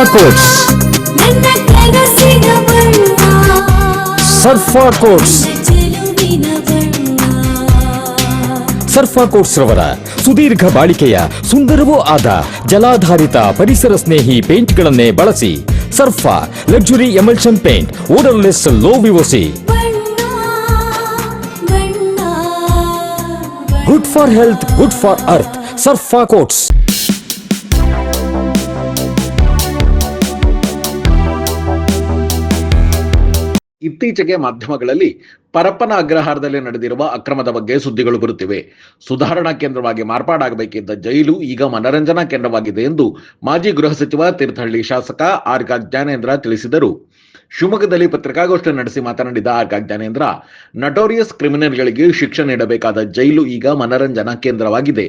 ಸರ್ಫಾ quotes. ಸರ್ಫಾ quotes. ಸರ್ಫಾ quotes ರವರ ಸುದೀರ್ಘ ಬಾಳಿಕೆಯ ಸುಂದರವೂ ಆದ ಜಲಾಧಾರಿತ ಪರಿಸರ ಸ್ನೇಹಿ ಪೇಂಟ್ಗಳನ್ನೇ ಬಳಸಿ. Surfa luxury emulsion paint, odourless, low VOC. Good for health, good for earth. Surfa coats. ಇತ್ತೀಚೆಗೆ ಮಾಧ್ಯಮಗಳಲ್ಲಿ ಪರಪ್ಪನ ಅಗ್ರಹಾರದಲ್ಲಿ ನಡೆದಿರುವ ಅಕ್ರಮದ ಬಗ್ಗೆ ಸುದ್ದಿಗಳು ಬರುತ್ತಿವೆ. ಸುಧಾರಣಾ ಕೇಂದ್ರವಾಗಿ ಮಾರ್ಪಾಡಾಗಬೇಕಿದ್ದ ಜೈಲು ಈಗ ಮನರಂಜನಾ ಕೇಂದ್ರವಾಗಿದೆ ಎಂದು ಮಾಜಿ ಗೃಹ ಸಚಿವ ತೀರ್ಥಹಳ್ಳಿ ಶಾಸಕ ಆರ್ ಜ್ಞಾನೇಂದ್ರ ತಿಳಿಸಿದರು. ಶಿವಮೊಗ್ಗದಲ್ಲಿ ಪತ್ರಿಕಾಗೋಷ್ಠಿ ನಡೆಸಿ ಮಾತನಾಡಿದ ಆರ್ ಜ್ಞಾನೇಂದ್ರ, ನಟೋರಿಯಸ್ ಕ್ರಿಮಿನಲ್ಗಳಿಗೆ ಶಿಕ್ಷೆ ನೀಡಬೇಕಾದ ಜೈಲು ಈಗ ಮನರಂಜನಾ ಕೇಂದ್ರವಾಗಿದೆ.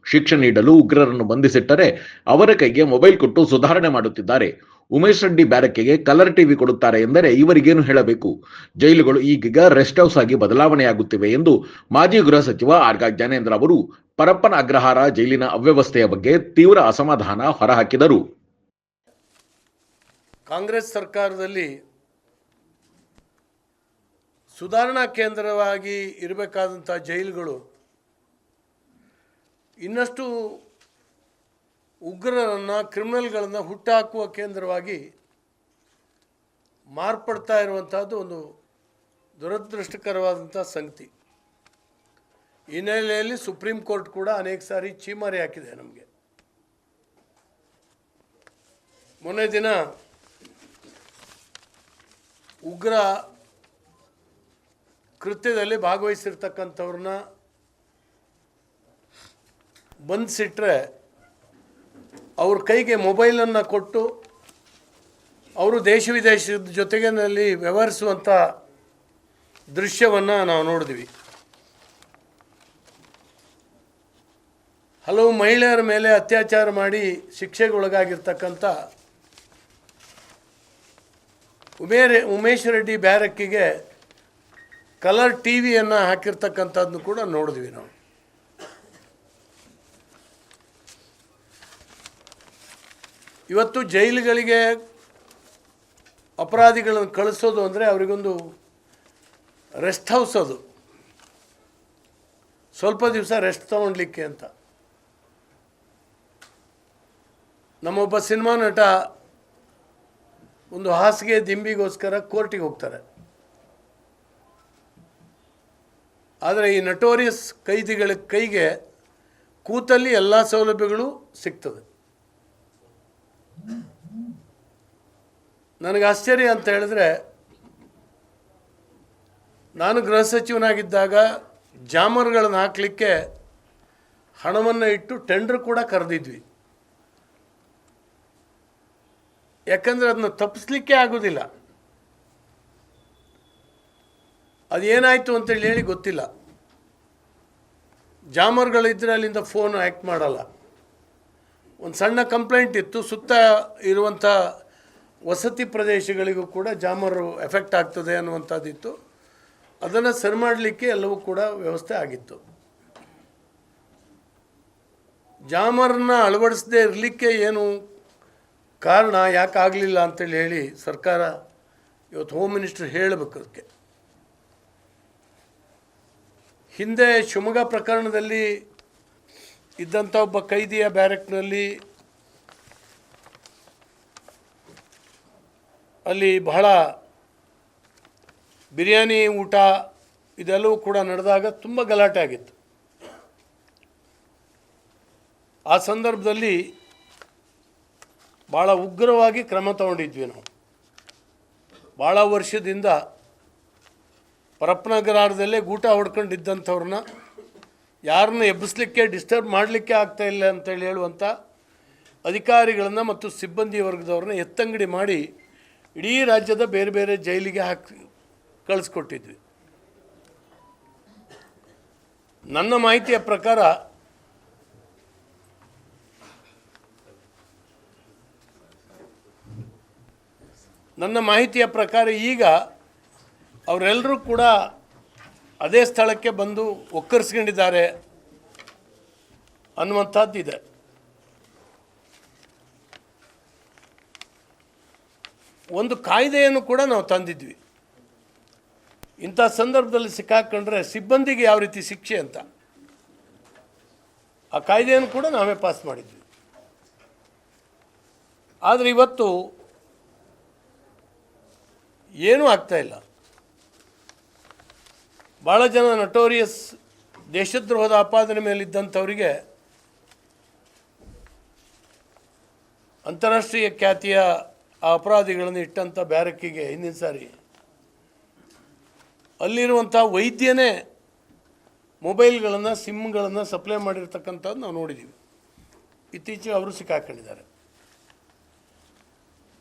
ಶಿಕ್ಷೆ ನೀಡಲು ಉಗ್ರರನ್ನು ಬಂಧಿಸಿಟ್ಟರೆ ಅವರ ಕೈಗೆ ಮೊಬೈಲ್ ಕೊಟ್ಟು ಸುಧಾರಣೆ ಮಾಡುತ್ತಿದ್ದಾರೆ. ಉಮೇಶ್ ರೆಡ್ಡಿ ಬ್ಯಾರಕ್ಕಿಗೆ ಕಲರ್ ಟಿವಿ ಕೊಡುತ್ತಾರೆ ಎಂದರೆ ಇವರಿಗೇನು ಹೇಳಬೇಕು? ಜೈಲುಗಳು ಈಗೀಗ ರೆಸ್ಟ್ ಹೌಸ್ ಆಗಿ ಬದಲಾವಣೆಯಾಗುತ್ತಿವೆ ಎಂದು ಮಾಜಿ ಗೃಹ ಸಚಿವ ಆರ್ ಜ್ಞಾನೇಂದ್ರ ಅವರು ಪರಪ್ಪನ ಅಗ್ರಹಾರ ಜೈಲಿನ ಅವ್ಯವಸ್ಥೆಯ ಬಗ್ಗೆ ತೀವ್ರ ಅಸಮಾಧಾನ ಹೊರಹಾಕಿದರು. ಕಾಂಗ್ರೆಸ್ ಸರ್ಕಾರದಲ್ಲಿ ಸುಧಾರಣಾ ಕೇಂದ್ರವಾಗಿ ಇರಬೇಕಾದಂಥ ಜೈಲುಗಳು ಇನ್ನಷ್ಟು ಉಗ್ರರನ್ನು, ಕ್ರಿಮಿನಲ್ಗಳನ್ನು ಹುಟ್ಟಾಕುವ ಕೇಂದ್ರವಾಗಿ ಮಾರ್ಪಡ್ತಾ ಇರುವಂಥದ್ದು ಒಂದು ದುರದೃಷ್ಟಕರವಾದಂಥ ಸಂಗತಿ. ಈ ಹಿನ್ನೆಲೆಯಲ್ಲಿ ಸುಪ್ರೀಂ ಕೋರ್ಟ್ ಕೂಡ ಅನೇಕ ಸಾರಿ ಛೀಮಾರಿ ಹಾಕಿದೆ ನಮಗೆ. ಮೊನ್ನೆ ದಿನ ಉಗ್ರ ಕೃತ್ಯದಲ್ಲಿ ಭಾಗವಹಿಸಿರ್ತಕ್ಕಂಥವ್ರನ್ನ ಬಂಧಿಸಿಟ್ರೆ ಅವ್ರ ಕೈಗೆ ಮೊಬೈಲನ್ನು ಕೊಟ್ಟು ಅವರು ದೇಶ ವಿದೇಶದ ಜೊತೆಗಿನಲ್ಲಿ ವ್ಯವಹರಿಸುವಂಥ ದೃಶ್ಯವನ್ನು ನಾವು ನೋಡಿದ್ವಿ. ಹಲವು ಮಹಿಳೆಯರ ಮೇಲೆ ಅತ್ಯಾಚಾರ ಮಾಡಿ ಶಿಕ್ಷೆಗೊಳಗಾಗಿರ್ತಕ್ಕಂಥ ಉಮೇಶ್ ರೆಡ್ಡಿ ಬ್ಯಾರಕ್ಕಿಗೆ ಕಲರ್ ಟಿವಿಯನ್ನು ಹಾಕಿರ್ತಕ್ಕಂಥದ್ದನ್ನು ಕೂಡ ನೋಡಿದ್ವಿ ನಾವು. ಇವತ್ತು ಜೈಲುಗಳಿಗೆ ಅಪರಾಧಿಗಳನ್ನು ಕಳಿಸೋದು ಅಂದರೆ ಅವರಿಗೊಂದು ರೆಸ್ಟ್ ಹೌಸ್, ಅದು ಸ್ವಲ್ಪ ದಿವಸ ರೆಸ್ಟ್ ತಗೊಳ್ಲಿಕ್ಕೆ ಅಂತ. ನಮ್ಮೊಬ್ಬ ಸಿನಿಮಾ ನಟ ಒಂದು ಹಾಸಿಗೆ ದಿಂಬಿಗೋಸ್ಕರ ಕೋರ್ಟಿಗೆ ಹೋಗ್ತಾರೆ. ಆದರೆ ಈ ನಟೋರಿಯಸ್ ಕೈದಿಗಳ ಕೈಗೆ ಕೂತಲ್ಲಿ ಎಲ್ಲ ಸೌಲಭ್ಯಗಳು ಸಿಗ್ತದೆ. ನನಗೆ ಆಶ್ಚರ್ಯ ಅಂತ ಹೇಳಿದ್ರೆ, ನಾನು ಗೃಹ ಸಚಿವನಾಗಿದ್ದಾಗ ಜಾಮರ್ಗಳನ್ನು ಹಾಕಲಿಕ್ಕೆ ಹಣವನ್ನು ಇಟ್ಟು ಟೆಂಡರ್ ಕೂಡ ಕರೆದಿದ್ವಿ. ಯಾಕಂದರೆ ಅದನ್ನ ತಪ್ಪಿಸ್ಲಿಕ್ಕೆ ಆಗೋದಿಲ್ಲ. ಅದೇನಾಯಿತು ಅಂತೇಳಿ ಹೇಳಿ ಗೊತ್ತಿಲ್ಲ. ಜಾಮರ್ಗಳಿದ್ದರೆ ಅಲ್ಲಿಂದ ಫೋನ್ ಆ್ಯಕ್ಟ್ ಮಾಡಲ್ಲ. ಒಂದು ಸಣ್ಣ ಕಂಪ್ಲೇಂಟ್ ಇತ್ತು, ಸುತ್ತ ಇರುವಂಥ ವಸತಿ ಪ್ರದೇಶಗಳಿಗೂ ಕೂಡ ಜಾಮರು ಎಫೆಕ್ಟ್ ಆಗ್ತದೆ ಅನ್ನುವಂಥದ್ದಿತ್ತು. ಅದನ್ನು ಸರಿ ಮಾಡಲಿಕ್ಕೆ ಎಲ್ಲವೂ ಕೂಡ ವ್ಯವಸ್ಥೆ ಆಗಿತ್ತು. ಜಾಮರನ್ನ ಅಳವಡಿಸದೇ ಇರಲಿಕ್ಕೆ ಏನು ಕಾರಣ, ಯಾಕೆ ಆಗಲಿಲ್ಲ ಅಂತೇಳಿ ಹೇಳಿ ಸರ್ಕಾರ ಇವತ್ತು ಹೋಮ್ ಮಿನಿಸ್ಟರ್ ಹೇಳಬೇಕು. ಅದಕ್ಕೆ ಹಿಂದೆ ಶಿವಮೊಗ್ಗ ಪ್ರಕರಣದಲ್ಲಿ ಇದ್ದಂಥ ಒಬ್ಬ ಕೈದಿಯ ಬ್ಯಾರಕ್ನಲ್ಲಿ ಅಲ್ಲಿ ಬಹಳ ಬಿರಿಯಾನಿ ಊಟ ಇದೆಲ್ಲವೂ ಕೂಡ ನಡೆದಾಗ ತುಂಬ ಗಲಾಟೆ ಆಗಿತ್ತು. ಆ ಸಂದರ್ಭದಲ್ಲಿ ಭಾಳ ಉಗ್ರವಾಗಿ ಕ್ರಮ ತಗೊಂಡಿದ್ವಿ ನಾವು. ಭಾಳ ವರ್ಷದಿಂದ ಪರಪ್ಪನ ಅಗ್ರಹಾರದಲ್ಲೇ ಗೂಟ ಹೊಡ್ಕೊಂಡಿದ್ದಂಥವ್ರನ್ನ ಯಾರನ್ನ ಎಬ್ಬಿಸ್ಲಿಕ್ಕೆ, ಡಿಸ್ಟರ್ಬ್ ಮಾಡಲಿಕ್ಕೆ ಆಗ್ತಾಯಿಲ್ಲ ಅಂತೇಳಿ ಹೇಳುವಂಥ ಅಧಿಕಾರಿಗಳನ್ನು ಮತ್ತು ಸಿಬ್ಬಂದಿ ವರ್ಗದವ್ರನ್ನ ಎತ್ತಂಗಡಿ ಮಾಡಿ ಇಡೀ ರಾಜ್ಯದ ಬೇರೆ ಬೇರೆ ಜೈಲಿಗೆ ಹಾಕಿ ಕಳಿಸ್ಕೊಟ್ಟಿದ್ವಿ. ನನ್ನ ಮಾಹಿತಿಯ ಪ್ರಕಾರ ಈಗ ಅವರೆಲ್ಲರೂ ಕೂಡ ಅದೇ ಸ್ಥಳಕ್ಕೆ ಬಂದು ಒಕ್ಕರಿಸ್ಕೊಂಡಿದ್ದಾರೆ ಅನ್ನುವಂಥದ್ದಿದೆ. ಒಂದು ಕಾಯ್ದೆಯನ್ನು ಕೂಡ ನಾವು ತಂದಿದ್ವಿ. ಇಂಥ ಸಂದರ್ಭದಲ್ಲಿ ಸಿಕ್ಕಾಕೊಂಡ್ರೆ ಸಿಬ್ಬಂದಿಗೆ ಯಾವ ರೀತಿ ಶಿಕ್ಷೆ ಅಂತ ಆ ಕಾಯ್ದೆಯನ್ನು ಕೂಡ ನಾವೇ ಪಾಸ್ ಮಾಡಿದ್ವಿ. ಆದರೆ ಇವತ್ತು ಏನೂ ಆಗ್ತಾಯಿಲ್ಲ. ಭಾಳ ಜನ ನಟೋರಿಯಸ್ ದೇಶದ್ರೋಹದ ಆಪಾದನೆ ಮೇಲಿದ್ದಂಥವರಿಗೆ ಅಂತಾರಾಷ್ಟ್ರೀಯ ಖ್ಯಾತಿಯ ಆ ಅಪರಾಧಿಗಳನ್ನು ಇಟ್ಟಂಥ ಬ್ಯಾರಕ್ಕಿಗೆ ಹಿಂದಿನ ಸಾರಿ ಅಲ್ಲಿರುವಂಥ ವೈದ್ಯನೇ ಮೊಬೈಲ್ಗಳನ್ನು ಸಿಮ್ಗಳನ್ನು ಸಪ್ಲೈ ಮಾಡಿರ್ತಕ್ಕಂಥದ್ದು ನಾವು ನೋಡಿದ್ದೀವಿ. ಇತ್ತೀಚೆಗೆ ಅವರು ಸಿಕ್ಕಾಕೊಂಡಿದ್ದಾರೆ.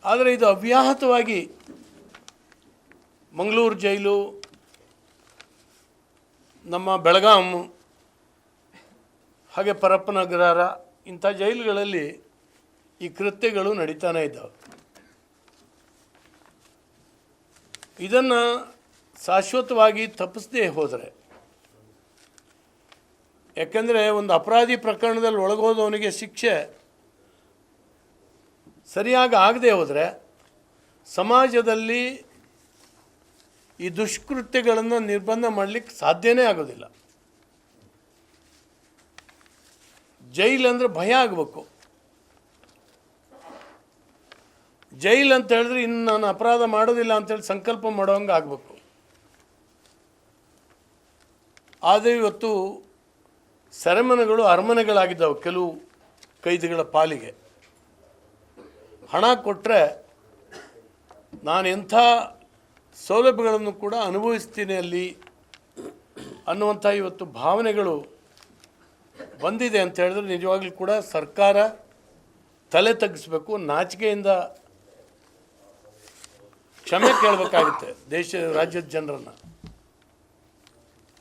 ಆದರೆ ಇದು ಅವ್ಯಾಹತವಾಗಿ ಮಂಗಳೂರು ಜೈಲು, ನಮ್ಮ ಬೆಳಗಾಂ, ಹಾಗೆ ಪರಪ್ಪನಗರ ಇಂಥ ಜೈಲುಗಳಲ್ಲಿ ಈ ಕೃತ್ಯಗಳು ನಡೀತಾನೇ ಇದ್ದಾವೆ. ಇದನ್ನು ಶಾಶ್ವತವಾಗಿ ತಪ್ಪಿಸದೇ ಹೋದರೆ, ಯಾಕಂದರೆ ಒಂದು ಅಪರಾಧಿ ಪ್ರಕರಣದಲ್ಲಿ ಒಳಗೋದವನಿಗೆ ಶಿಕ್ಷೆ ಸರಿಯಾಗಿ ಆಗದೆ ಹೋದರೆ ಸಮಾಜದಲ್ಲಿ ಈ ದುಷ್ಕೃತ್ಯಗಳನ್ನು ನಿರ್ಬಂಧ ಮಾಡಲಿಕ್ಕೆ ಸಾಧ್ಯನೇ ಆಗೋದಿಲ್ಲ. ಜೈಲು ಅಂದರೆ ಭಯ ಆಗಬೇಕು. ಜೈಲು ಅಂತ ಹೇಳಿದ್ರೆ ಇನ್ನು ನಾನು ಅಪರಾಧ ಮಾಡೋದಿಲ್ಲ ಅಂತೇಳಿ ಸಂಕಲ್ಪ ಮಾಡೋಂಗೆ ಆಗಬೇಕು. ಆದರೆ ಇವತ್ತು ಸೆರೆಮನೆಗಳು ಅರಮನೆಗಳಾಗಿದ್ದಾವೆ ಕೆಲವು ಕೈದಿಗಳ ಪಾಲಿಗೆ. ಹಣ ಕೊಟ್ಟರೆ ನಾನು ಎಂಥ ಸೌಲಭ್ಯಗಳನ್ನು ಕೂಡ ಅನುಭವಿಸ್ತೀನಿ ಅಲ್ಲಿ ಅನ್ನುವಂಥ ಇವತ್ತು ಭಾವನೆಗಳು ಬಂದಿದೆ ಅಂತ ಹೇಳಿದ್ರೆ ನಿಜವಾಗ್ಲೂ ಕೂಡ ಸರ್ಕಾರ ತಲೆ ತಗ್ಗಿಸ್ಬೇಕು. ನಾಚಿಕೆಯಿಂದ ಕ್ಷಮೆ ಕೇಳಬೇಕಾಗುತ್ತೆ ರಾಜ್ಯದ ಜನರನ್ನು.